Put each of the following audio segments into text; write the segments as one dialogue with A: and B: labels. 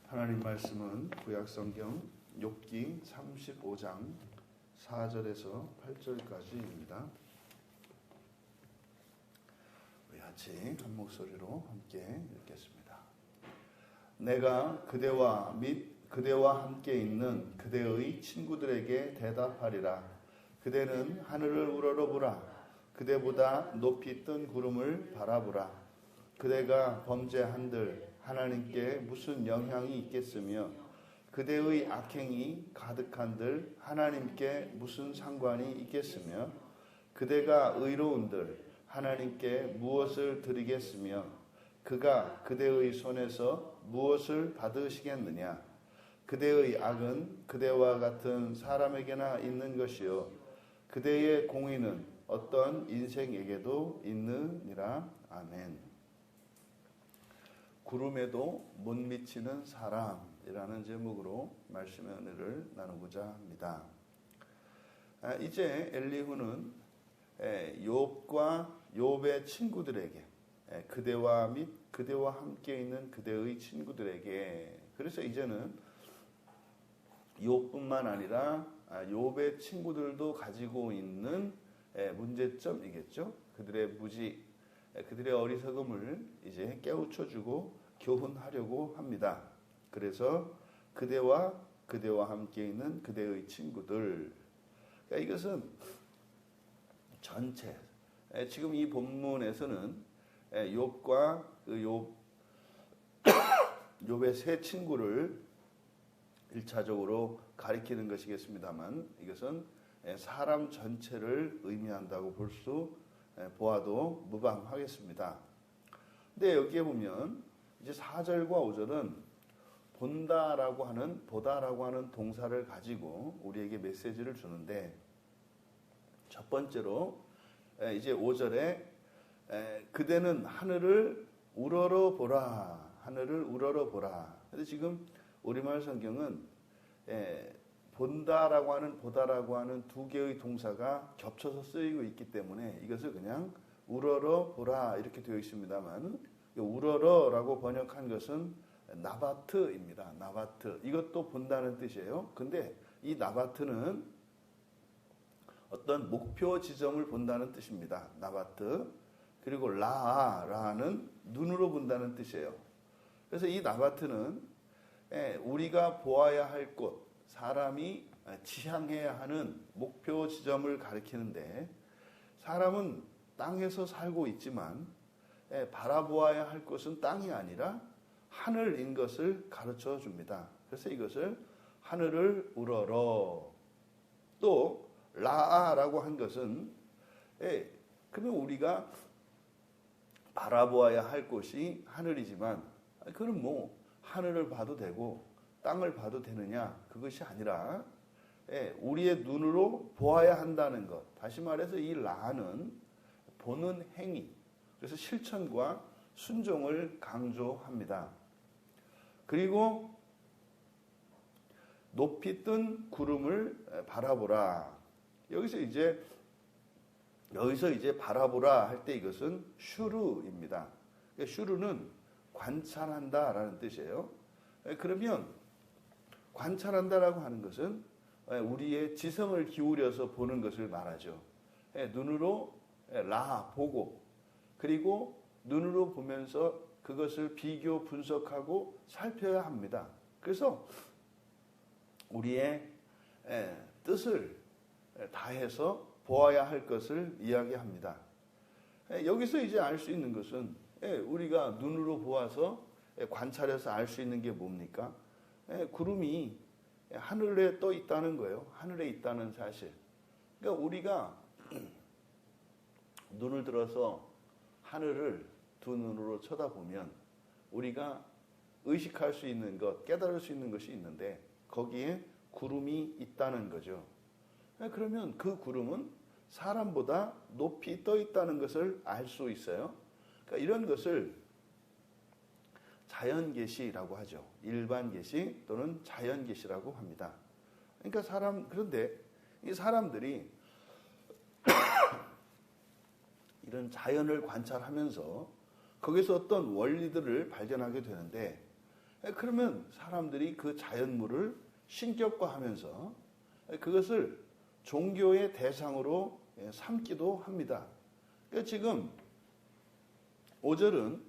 A: 하나님 말씀은 구약성경 욥기 35장 4절에서 8절까지입니다. 우리 같이 한 목소리로 함께 읽겠습니다. 내가 그대와 및 그대와 함께 있는 그대의 친구들에게 대답하리라. 그대는 하늘을 우러러보라. 그대보다 높이 뜬 구름을 바라보라. 그대가 범죄한들 하나님께 무슨 영향이 있겠으며 그대의 악행이 가득한들 하나님께 무슨 상관이 있겠으며 그대가 의로운들 하나님께 무엇을 드리겠으며 그가 그대의 손에서 무엇을 받으시겠느냐. 그대의 악은 그대와 같은 사람에게나 있는 것이요 그대의 공의는 어떤 인생에게도 있느니라. 아멘. 구름에도 못 미치는 사람이라는 제목으로 말씀의 은혜를 나누고자 합니다. 이제 엘리후는 욥과 욥의 친구들에게 그대와 및 그대와 함께 있는 그대의 친구들에게, 그래서 이제는 욥뿐만 아니라 욥의 친구들도 가지고 있는 문제점이겠죠. 그들의 무지, 그들의 어리석음을 이제 깨우쳐주고 교훈하려고 합니다. 그래서 그대와 함께 있는 그대의 친구들, 그러니까 이것은 전체, 지금 이 본문에서는 욥과 욥의 세 친구를 1차적으로 가리키는 것이겠습니다만 이것은 사람 전체를 의미한다고 보아도 무방하겠습니다. 근데 여기에 보면 이제 4절과 5절은 본다라고 하는, 보다라고 하는 동사를 가지고 우리에게 메시지를 주는데, 첫 번째로 이제 5절에 그대는 하늘을 우러러 보라, 하늘을 우러러 보라. 근데 지금 우리말 성경은 본다라고 하는, 보다라고 하는 두 개의 동사가 겹쳐서 쓰이고 있기 때문에 이것을 그냥 우러러 보라 이렇게 되어 있습니다만, 우러러라고 번역한 것은 나바트입니다. 나바트. 이것도 본다는 뜻이에요. 근데 이 나바트는 어떤 목표 지점을 본다는 뜻입니다. 나바트. 그리고 라는 눈으로 본다는 뜻이에요. 그래서 이 나바트는 우리가 보아야 할 곳, 사람이 지향해야 하는 목표 지점을 가리키는데, 사람은 땅에서 살고 있지만 바라보아야 할 것은 땅이 아니라 하늘인 것을 가르쳐 줍니다. 그래서 이것을 하늘을 우러러, 또 라라고 한 것은 그러면 우리가 바라보아야 할 곳이 하늘이지만 그럼 뭐 하늘을 봐도 되고 땅을 봐도 되느냐, 그것이 아니라 우리의 눈으로 보아야 한다는 것. 다시 말해서 이 라는 보는 행위, 그래서 실천과 순종을 강조합니다. 그리고 높이 뜬 구름을 바라보라. 여기서 이제 바라보라 할 때 이것은 슈르입니다. 슈르는 관찰한다라는 뜻이에요. 그러면 관찰한다라고 하는 것은 우리의 지성을 기울여서 보는 것을 말하죠. 눈으로 보고, 그리고 눈으로 보면서 그것을 비교 분석하고 살펴야 합니다. 그래서 우리의 뜻을 다해서 보아야 할 것을 이야기합니다. 여기서 이제 알 수 있는 것은 우리가 눈으로 보아서 관찰해서 알 수 있는 게 뭡니까? 구름이 하늘에 떠 있다는 거예요. 하늘에 있다는 사실. 그러니까 우리가 눈을 들어서 하늘을 두 눈으로 쳐다보면 우리가 의식할 수 있는 것, 깨달을 수 있는 것이 있는데 거기에 구름이 있다는 거죠. 그러면 그 구름은 사람보다 높이 떠 있다는 것을 알 수 있어요. 그러니까 이런 것을 자연계시라고 하죠. 일반계시 또는 자연계시라고 합니다. 그러니까 그런데 이 사람들이 이런 자연을 관찰하면서 거기서 어떤 원리들을 발견하게 되는데, 그러면 사람들이 그 자연물을 신격화하면서 그것을 종교의 대상으로 삼기도 합니다. 그러니까 지금 5절은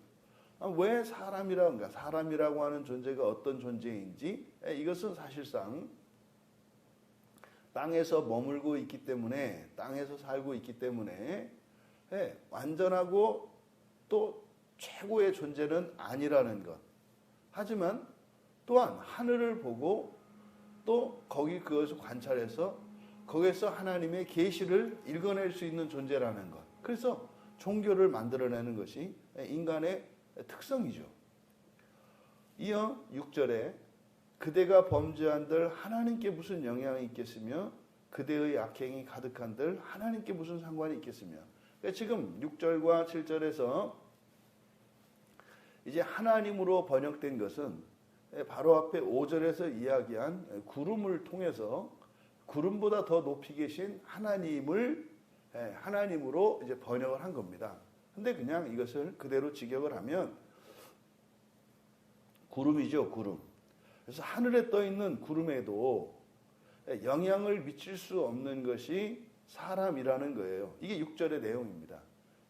A: 왜 사람이라고 하는 존재가 어떤 존재인지, 이것은 사실상 땅에서 머물고 있기 때문에, 땅에서 살고 있기 때문에 완전하고 또 최고의 존재는 아니라는 것. 하지만 또한 하늘을 보고 또 거기 그것을 관찰해서 거기에서 하나님의 계시를 읽어낼 수 있는 존재라는 것. 그래서 종교를 만들어내는 것이 인간의 특성이죠. 이어 6절에 그대가 범죄한들 하나님께 무슨 영향이 있겠으며 그대의 악행이 가득한들 하나님께 무슨 상관이 있겠으며. 그러니까 지금 6절과 7절에서 이제 하나님으로 번역된 것은 바로 앞에 5절에서 이야기한 구름을 통해서 구름보다 더 높이 계신 하나님으로 이제 번역을 한 겁니다. 근데 그냥 이것을 그대로 직역을 하면 구름이죠, 구름. 그래서 하늘에 떠 있는 구름에도 영향을 미칠 수 없는 것이 사람이라는 거예요. 이게 6절의 내용입니다.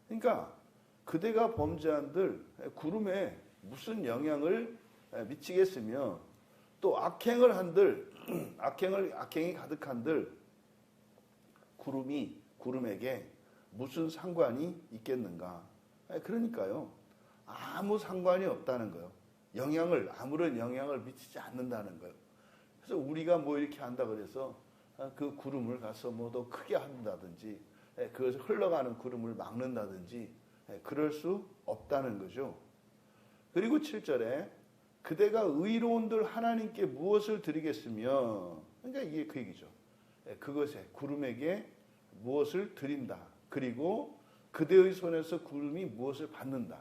A: 그러니까 그대가 범죄한들 구름에 무슨 영향을 미치겠으며 또 악행을 한들 악행이 가득한들 구름에게 무슨 상관이 있겠는가? 그러니까요. 아무 상관이 없다는 거예요. 아무런 영향을 미치지 않는다는 거예요. 그래서 우리가 뭐 이렇게 한다 그래서 그 구름을 가서 뭐 더 크게 한다든지 그것을 흘러가는 구름을 막는다든지 그럴 수 없다는 거죠. 그리고 7절에 그대가 의로운들 하나님께 무엇을 드리겠으며, 그러니까 이게 그 얘기죠. 그것에 구름에게 무엇을 드린다. 그리고 그대의 손에서 구름이 무엇을 받는다.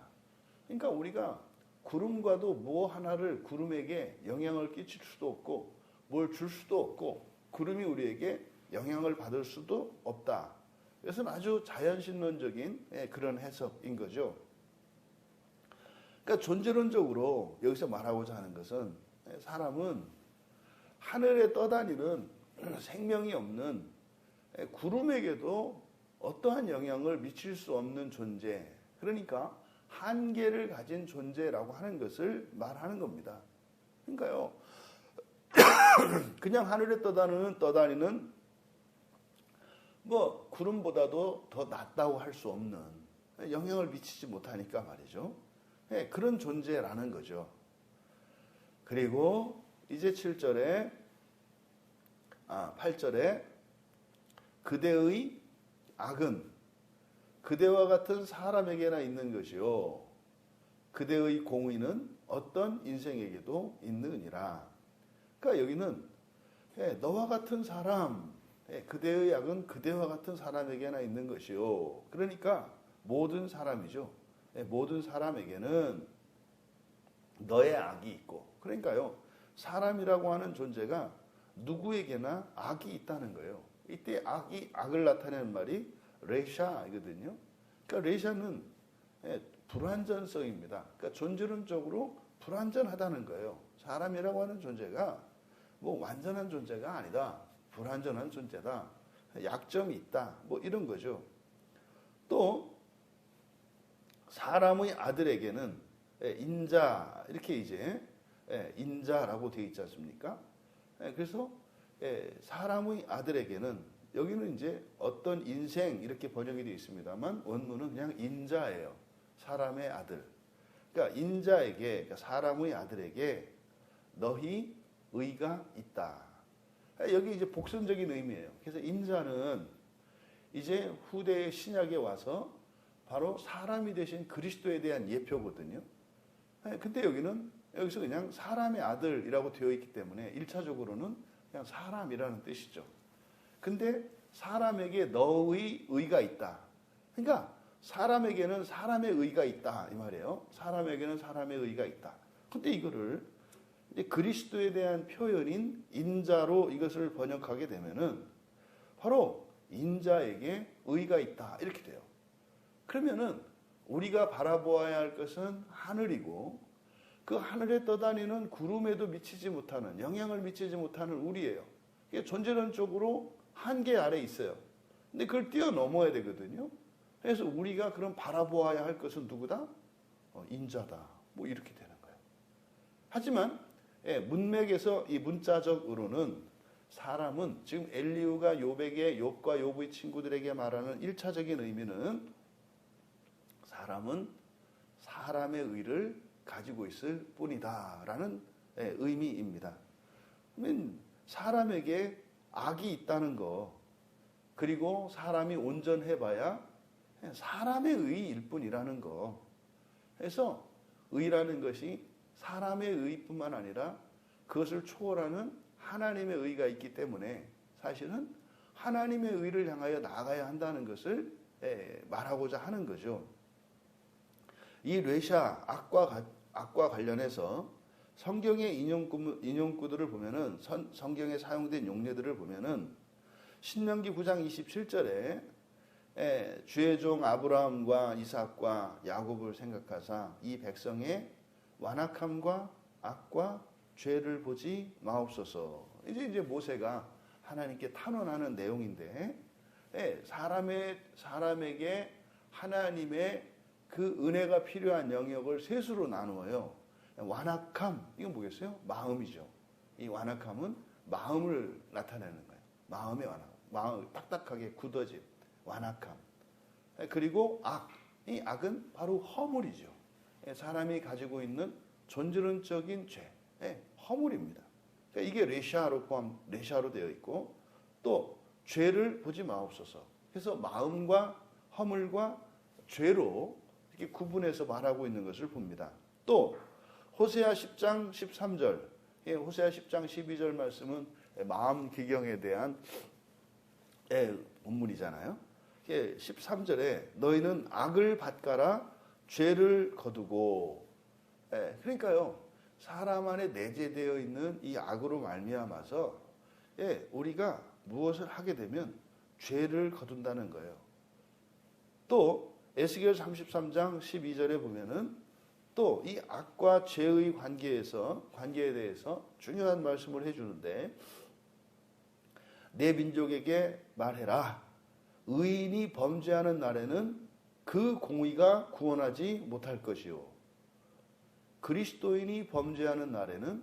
A: 그러니까 우리가 구름과도 뭐 하나를 구름에게 영향을 끼칠 수도 없고 뭘 줄 수도 없고 구름이 우리에게 영향을 받을 수도 없다. 그래서 아주 자연신론적인 그런 해석인 거죠. 그러니까 존재론적으로 여기서 말하고자 하는 것은 사람은 하늘에 떠다니는 생명이 없는 구름에게도 어떠한 영향을 미칠 수 없는 존재, 그러니까 한계를 가진 존재라고 하는 것을 말하는 겁니다. 그러니까요, 그냥 하늘에 떠다니는 뭐 구름보다도 더 낫다고 할 수 없는, 영향을 미치지 못하니까 말이죠. 그런 존재라는 거죠. 그리고 이제 8절에 그대의 악은 그대와 같은 사람에게나 있는 것이요 그대의 공의는 어떤 인생에게도 있느니라. 그러니까 여기는 너와 같은 사람, 그대의 악은 그대와 같은 사람에게나 있는 것이요. 그러니까 모든 사람이죠. 모든 사람에게는 너의 악이 있고, 그러니까요, 사람이라고 하는 존재가 누구에게나 악이 있다는 거예요. 이때 악을 나타내는 말이 레샤이거든요. 그러니까 레샤는 불완전성입니다. 그러니까 존재론적으로 불완전하다는 거예요. 사람이라고 하는 존재가 뭐 완전한 존재가 아니다. 불완전한 존재다. 약점이 있다. 뭐 이런 거죠. 또 사람의 아들에게는 인자, 이렇게 이제 인자라고 되어 있지 않습니까? 그래서 사람의 아들에게는, 여기는 이제 어떤 인생 이렇게 번역이 되어 있습니다만 원문은 그냥 인자예요. 사람의 아들. 그러니까 인자에게, 그러니까 사람의 아들에게 너희 의가 있다. 여기 이제 복선적인 의미예요. 그래서 인자는 이제 후대의 신약에 와서 바로 사람이 되신 그리스도에 대한 예표거든요. 근데 여기서 그냥 사람의 아들이라고 되어 있기 때문에 1차적으로는 그냥 사람이라는 뜻이죠. 근데 사람에게 너의 의가 있다. 그러니까 사람에게는 사람의 의가 있다 이 말이에요. 사람에게는 사람의 의가 있다. 근데 이거를 이제 그리스도에 대한 표현인 인자로 이것을 번역하게 되면은 바로 인자에게 의가 있다 이렇게 돼요. 그러면은 우리가 바라보아야 할 것은 하늘이고 그 하늘에 떠다니는 구름에도 미치지 못하는, 영향을 미치지 못하는 우리예요. 이게 존재론적으로 한계 아래 있어요. 근데 그걸 뛰어넘어야 되거든요. 그래서 우리가 그럼 바라보아야 할 것은 누구다? 인자다. 뭐 이렇게 되는 거예요. 하지만 문맥에서 이 문자적으로는 사람은 지금 엘리후가 욥과 욥의 친구들에게 말하는 1차적인 의미는 사람은 사람의 의를 가지고 있을 뿐이다라는 의미입니다. 그러면 사람에게 악이 있다는 거, 그리고 사람이 온전해봐야 사람의 의일 뿐이라는 거. 그래서 의라는 것이 사람의 의뿐만 아니라 그것을 초월하는 하나님의 의가 있기 때문에 사실은 하나님의 의를 향하여 나아가야 한다는 것을 말하고자 하는 거죠. 이 뢰샤, 악과 관련해서 성경의 인용구들을 보면은, 성경에 사용된 용례들을 보면은 신명기 9장 27절에 주의 종 아브라함과 이삭과 야곱을 생각하사 이 백성의 완악함과 악과 죄를 보지 마옵소서. 이제 모세가 하나님께 탄원하는 내용인데, 사람에게 하나님의 그 은혜가 필요한 영역을 셋으로 나누어요. 완악함, 이건 뭐겠어요? 마음이죠. 이 완악함은 마음을 나타내는 거예요. 마음의 완악, 마음 딱딱하게 굳어진 완악함. 그리고 악, 이 악은 바로 허물이죠. 사람이 가지고 있는 존재론적인 죄, 허물입니다. 그러니까 이게 레샤로 되어 있고, 또 죄를 보지 마옵소서. 그래서 마음과 허물과 죄로 이렇게 구분해서 말하고 있는 것을 봅니다. 또 호세아 10장 13절, 호세아 10장 12절 말씀은 마음 기경에 대한 본문이잖아요. 13절에 너희는 악을 밭가라 죄를 거두고, 그러니까요, 사람 안에 내재되어 있는 이 악으로 말미암아서 우리가 무엇을 하게 되면 죄를 거둔다는 거예요. 또 에스겔 33장 12절에 보면은 또 이 악과 죄의 관계에 대해서 중요한 말씀을 해주는데, 내 민족에게 말해라. 의인이 범죄하는 날에는 그 공의가 구원하지 못할 것이요. 그리스도인이 범죄하는 날에는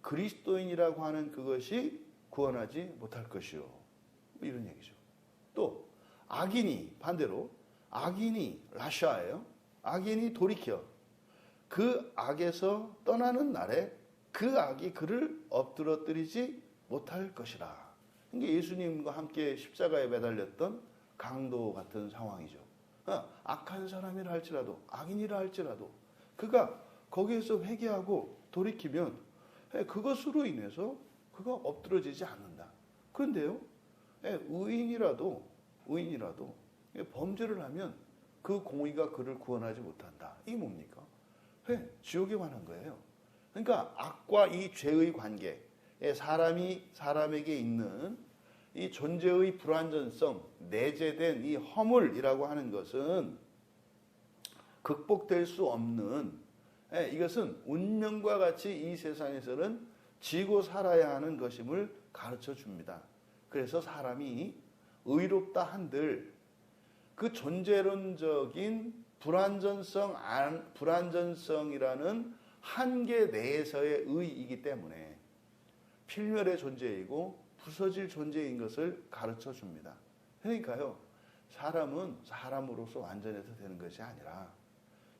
A: 그리스도인이라고 하는 그것이 구원하지 못할 것이요. 이런 얘기죠. 또 반대로 악인이 라샤예요. 악인이 돌이켜 그 악에서 떠나는 날에 그 악이 그를 엎드러뜨리지 못할 것이라. 이게 예수님과 함께 십자가에 매달렸던 강도 같은 상황이죠. 악한 사람이라 할지라도, 악인이라 할지라도 그가 거기에서 회개하고 돌이키면 그것으로 인해서 그가 엎드러지지 않는다. 그런데요, 의인이라도 범죄를 하면 그 공의가 그를 구원하지 못한다. 이게 뭡니까? 지옥에 관한 거예요. 그러니까 악과 이 죄의 관계, 사람에게 있는 이 존재의 불완전성, 내재된 이 허물이라고 하는 것은 극복될 수 없는, 이것은 운명과 같이 이 세상에서는 지고 살아야 하는 것임을 가르쳐 줍니다. 그래서 사람이 의롭다 한들 그 존재론적인 불완전성이라는 한계 내에서의 의이기 때문에 필멸의 존재이고 부서질 존재인 것을 가르쳐 줍니다. 그러니까요, 사람은 사람으로서 완전해서 되는 것이 아니라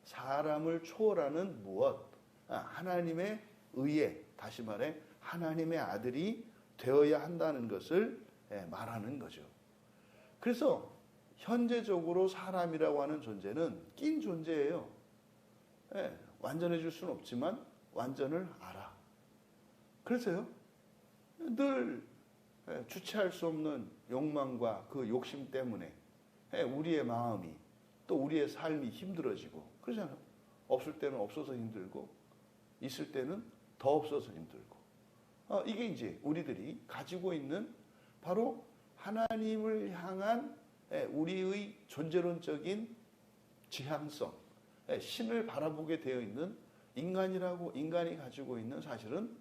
A: 사람을 초월하는 무엇, 하나님의 의에, 다시 말해 하나님의 아들이 되어야 한다는 것을 말하는 거죠. 그래서 현재적으로 사람이라고 하는 존재는 낀 존재예요. 완전해질 수는 없지만 완전을 알아. 그래서요, 늘 주체할 수 없는 욕망과 그 욕심 때문에 우리의 마음이, 또 우리의 삶이 힘들어지고 그러잖아요. 없을 때는 없어서 힘들고 있을 때는 더 없어서 힘들고, 이게 이제 우리들이 가지고 있는 바로 하나님을 향한 우리의 존재론적인 지향성, 신을 바라보게 되어 있는 인간이 가지고 있는 사실은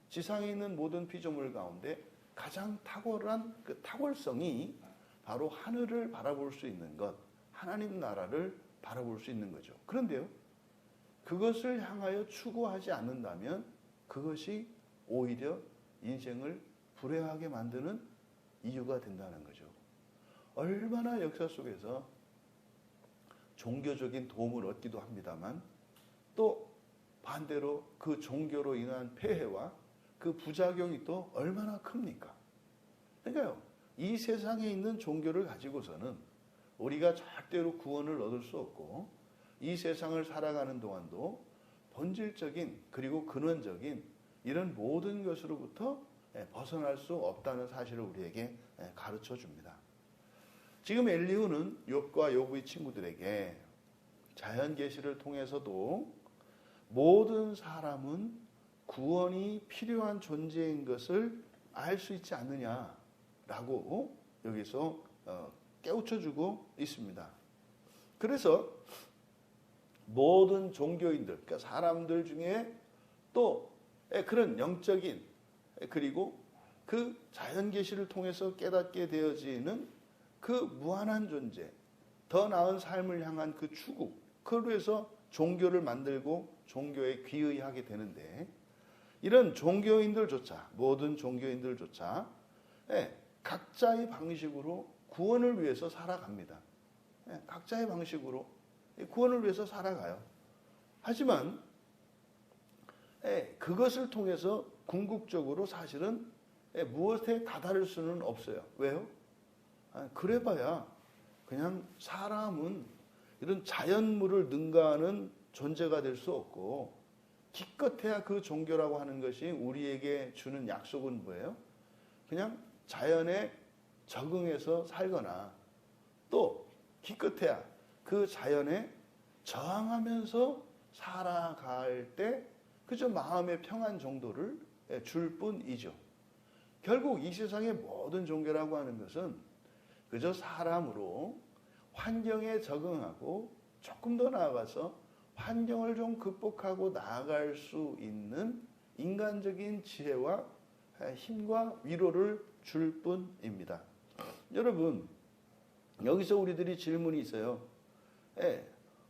A: 지상에 있는 모든 피조물 가운데 가장 탁월한 그 탁월성이 바로 하늘을 바라볼 수 있는 것, 하나님 나라를 바라볼 수 있는 거죠. 그런데요, 그것을 향하여 추구하지 않는다면 그것이 오히려 인생을 불행하게 만드는 이유가 된다는 거죠. 얼마나 역사 속에서 종교적인 도움을 얻기도 합니다만 또 반대로 그 종교로 인한 폐해와 그 부작용이 또 얼마나 큽니까? 그러니까요, 이 세상에 있는 종교를 가지고서는 우리가 절대로 구원을 얻을 수 없고 이 세상을 살아가는 동안도 본질적인 그리고 근원적인 이런 모든 것으로부터 벗어날 수 없다는 사실을 우리에게 가르쳐 줍니다. 지금 엘리후는 욥과 욥의 친구들에게 자연 계시를 통해서도 모든 사람은 구원이 필요한 존재인 것을 알 수 있지 않느냐라고 여기서 깨우쳐주고 있습니다. 그래서 모든 종교인들, 그러니까 사람들 중에 또 그런 영적인 그리고 그 자연 계시를 통해서 깨닫게 되어지는 그 무한한 존재, 더 나은 삶을 향한 그 추구, 그로 해서 종교를 만들고 종교에 귀의하게 되는데 이런 종교인들조차, 모든 종교인들조차 각자의 방식으로 구원을 위해서 살아갑니다. 각자의 방식으로 구원을 위해서 살아가요. 하지만 그것을 통해서 궁극적으로 사실은 무엇에 다다를 수는 없어요. 왜요? 그래봐야 그냥 사람은 이런 자연물을 능가하는 존재가 될 수 없고 기껏해야 그 종교라고 하는 것이 우리에게 주는 약속은 뭐예요? 그냥 자연에 적응해서 살거나 또 기껏해야 그 자연에 저항하면서 살아갈 때 그저 마음의 평안 정도를 줄 뿐이죠. 결국 이 세상의 모든 종교라고 하는 것은 그저 사람으로 환경에 적응하고 조금 더 나아가서 환경을 좀 극복하고 나아갈 수 있는 인간적인 지혜와 힘과 위로를 줄 뿐입니다. 여러분, 여기서 우리들이 질문이 있어요.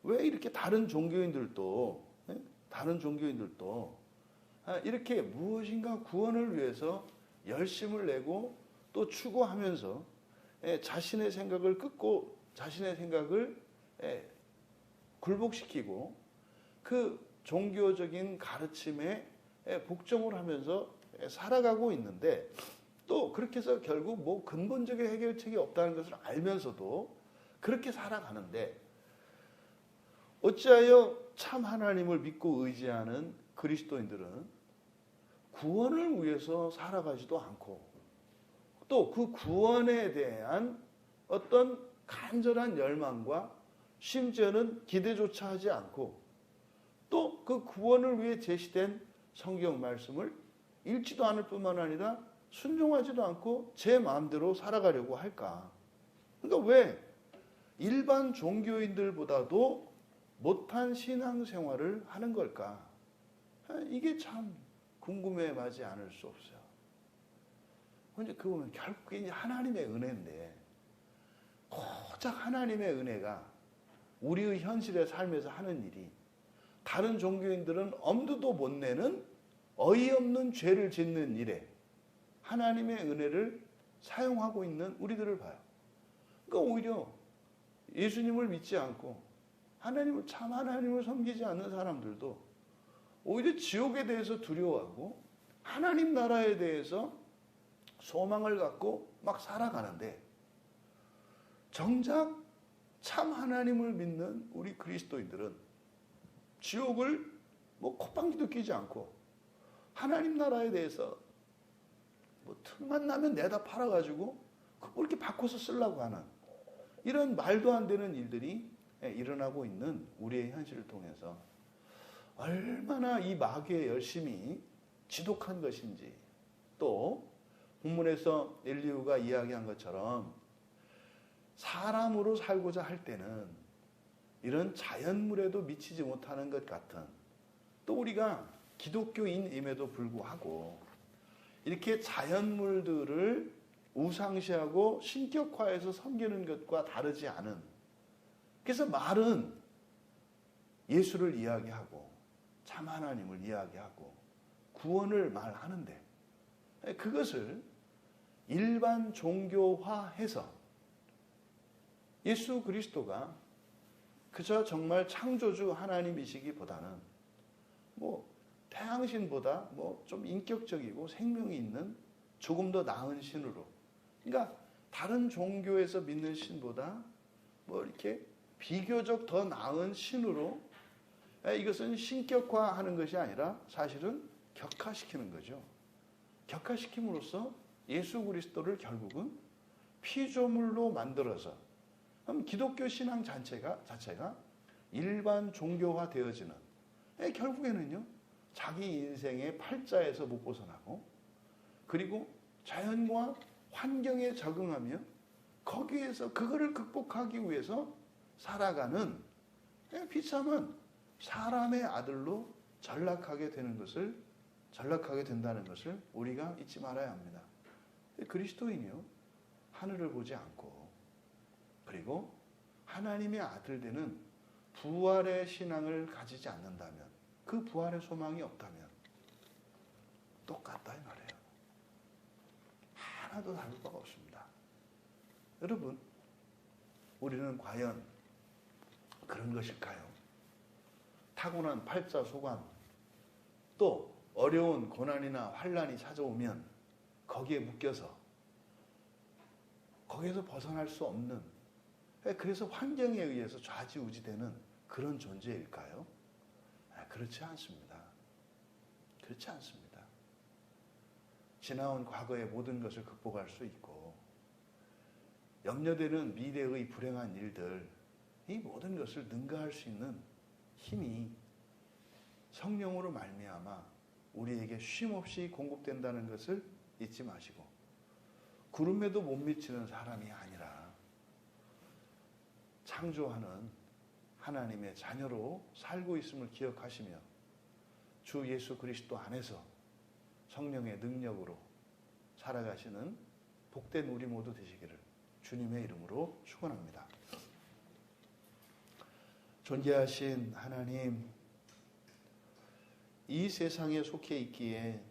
A: 왜 이렇게 다른 종교인들도 이렇게 무엇인가 구원을 위해서 열심을 내고 또 추구하면서 자신의 생각을 끊고 자신의 생각을 굴복시키고 그 종교적인 가르침에 복종을 하면서 살아가고 있는데 또 그렇게 해서 결국 뭐 근본적인 해결책이 없다는 것을 알면서도 그렇게 살아가는데 어찌하여 참 하나님을 믿고 의지하는 그리스도인들은 구원을 위해서 살아가지도 않고 또 그 구원에 대한 어떤 간절한 열망과 심지어는 기대조차 하지 않고 또 그 구원을 위해 제시된 성경 말씀을 읽지도 않을 뿐만 아니라 순종하지도 않고 제 마음대로 살아가려고 할까? 그러니까 왜 일반 종교인들보다도 못한 신앙생활을 하는 걸까? 이게 참 궁금해 마지 않을 수 없어요. 근데 그거는 결국에 하나님의 은혜인데 고작 하나님의 은혜가 우리의 현실의 삶에서 하는 일이 다른 종교인들은 엄두도 못 내는 어이없는 죄를 짓는 일에 하나님의 은혜를 사용하고 있는 우리들을 봐요. 그러니까 오히려 예수님을 믿지 않고 참 하나님을 섬기지 않는 사람들도 오히려 지옥에 대해서 두려워하고 하나님 나라에 대해서 소망을 갖고 막 살아가는데 정작 참 하나님을 믿는 우리 그리스도인들은 지옥을 뭐 콧방귀도 끼지 않고 하나님 나라에 대해서 뭐 틈만 나면 내다 팔아가지고 그걸 이렇게 바꿔서 쓰려고 하는 이런 말도 안 되는 일들이 일어나고 있는 우리의 현실을 통해서 얼마나 이 마귀의 열심이 지독한 것인지 또 본문에서 엘리후가 이야기한 것처럼 사람으로 살고자 할 때는 이런 자연물에도 미치지 못하는 것 같은 또 우리가 기독교인임에도 불구하고 이렇게 자연물들을 우상시하고 신격화해서 섬기는 것과 다르지 않은, 그래서 말은 예수를 이야기하고 참 하나님을 이야기하고 구원을 말하는데 그것을 일반 종교화해서 예수 그리스도가 그저 정말 창조주 하나님이시기보다는 태양신보다 좀 인격적이고 생명이 있는 조금 더 나은 신으로, 그러니까 다른 종교에서 믿는 신보다 이렇게 비교적 더 나은 신으로, 이것은 신격화하는 것이 아니라 사실은 격화시키는 거죠. 격화시킴으로써 예수 그리스도를 결국은 피조물로 만들어서, 그럼 기독교 신앙 자체가 일반 종교화 되어지는, 결국에는요 자기 인생의 팔자에서 못 벗어나고, 그리고 자연과 환경에 적응하며 거기에서 그거를 극복하기 위해서 살아가는 비참한 사람의 아들로 전락하게 된다는 것을 우리가 잊지 말아야 합니다. 그리스도인이요 하늘을 보지 않고, 그리고 하나님의 아들 되는 부활의 신앙을 가지지 않는다면, 그 부활의 소망이 없다면 똑같다 이 말이에요. 하나도 다를 바가 없습니다. 여러분, 우리는 과연 그런 것일까요? 타고난 팔자 소관, 또 어려운 고난이나 환난이 찾아오면 거기에 묶여서 거기에서 벗어날 수 없는, 그래서 환경에 의해서 좌지우지되는 그런 존재일까요? 그렇지 않습니다. 그렇지 않습니다. 지나온 과거의 모든 것을 극복할 수 있고, 염려되는 미래의 불행한 일들, 이 모든 것을 능가할 수 있는 힘이 성령으로 말미암아 우리에게 쉼없이 공급된다는 것을 잊지 마시고, 구름에도 못 미치는 사람이 아니라 창조하는 하나님의 자녀로 살고 있음을 기억하시며 주 예수 그리스도 안에서 성령의 능력으로 살아가시는 복된 우리 모두 되시기를 주님의 이름으로 축원합니다. 존귀하신 하나님, 이 세상에 속해 있기에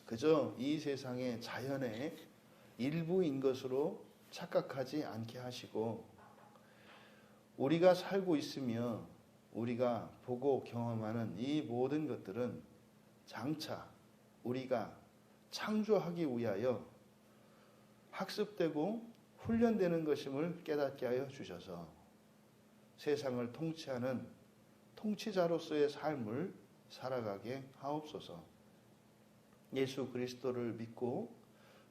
A: 그저 이 세상의 자연의 일부인 것으로 착각하지 않게 하시고, 우리가 살고 있으며 우리가 보고 경험하는 이 모든 것들은 장차 우리가 창조하기 위하여 학습되고 훈련되는 것임을 깨닫게 하여 주셔서 세상을 통치하는 통치자로서의 삶을 살아가게 하옵소서. 예수 그리스도를 믿고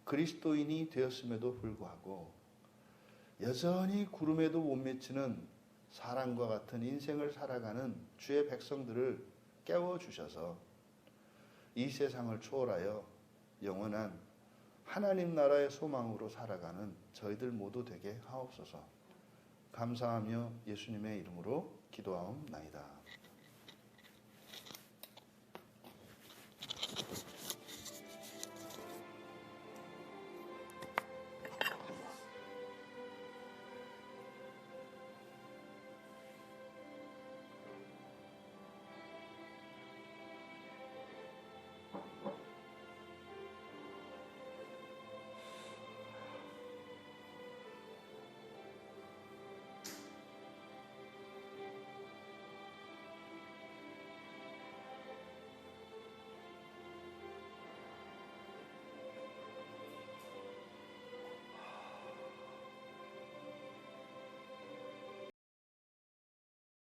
A: 그리스도인이 되었음에도 불구하고 여전히 구름에도 못 미치는 사람과 같은 인생을 살아가는 주의 백성들을 깨워주셔서 이 세상을 초월하여 영원한 하나님 나라의 소망으로 살아가는 저희들 모두 되게 하옵소서. 감사하며 예수님의 이름으로 기도하옵나이다.